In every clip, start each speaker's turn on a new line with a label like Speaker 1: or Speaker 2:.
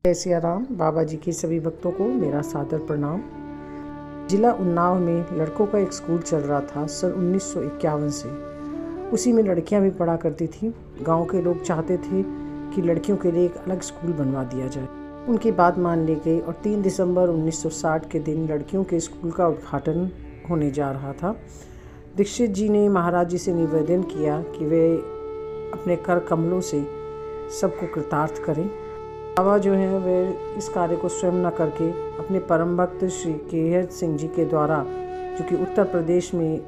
Speaker 1: जय सिया राम। बाबा जी के सभी भक्तों को मेरा सादर प्रणाम। जिला उन्नाव में लड़कों का एक स्कूल चल रहा था सन 1951 से। उसी में लड़कियां भी पढ़ा करती थी। गांव के लोग चाहते थे कि लड़कियों के लिए एक अलग स्कूल बनवा दिया जाए। उनकी बात मान ली गई और 3 दिसंबर 1960 के दिन लड़कियों के स्कूल का उद्घाटन होने जा रहा था। दीक्षित जी ने महाराज जी से निवेदन किया कि वे अपने कर कमलों से सबको कृतार्थ करें। बाबा जो हैं वे इस कार्य को स्वयं न करके अपने परम भक्त श्री केहर सिंह जी के द्वारा, जो कि उत्तर प्रदेश में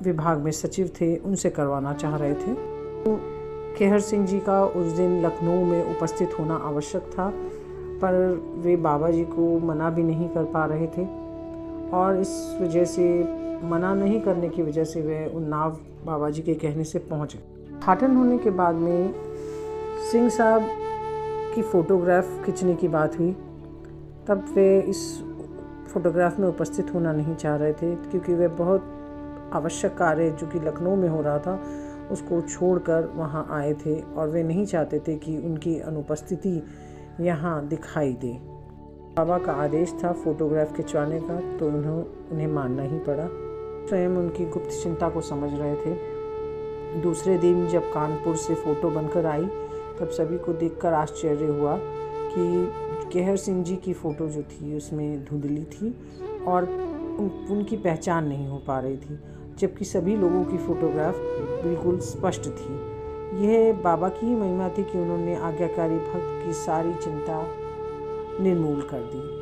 Speaker 1: विभाग में सचिव थे, उनसे करवाना चाह रहे थे। तो केहर सिंह जी का उस दिन लखनऊ में उपस्थित होना आवश्यक था, पर वे बाबा जी को मना भी नहीं कर पा रहे थे और इस वजह से मना नहीं करने की वजह से वे उन्नाव बाबा जी के कहने से पहुँच गए। उद्घाटन होने के बाद में सिंह साहब की फ़ोटोग्राफ खींचने की बात हुई। तब वे इस फोटोग्राफ में उपस्थित होना नहीं चाह रहे थे, क्योंकि वे बहुत आवश्यक कार्य जो कि लखनऊ में हो रहा था उसको छोड़कर वहां आए थे और वे नहीं चाहते थे कि उनकी अनुपस्थिति यहाँ दिखाई दे। बाबा का आदेश था फ़ोटोग्राफ खिंचवाने का, तो उन्हें मानना ही पड़ा। स्वयं उनकी गुप्त चिंता को समझ रहे थे। दूसरे दिन जब कानपुर से फ़ोटो बनकर आई, तब सभी को देखकर आश्चर्य हुआ कि केहर सिंह जी की फ़ोटो जो थी उसमें धुंधली थी और उनकी पहचान नहीं हो पा रही थी, जबकि सभी लोगों की फ़ोटोग्राफ बिल्कुल स्पष्ट थी। यह बाबा की ही महिमा थी कि उन्होंने आज्ञाकारी भक्त की सारी चिंता निर्मूल कर दी।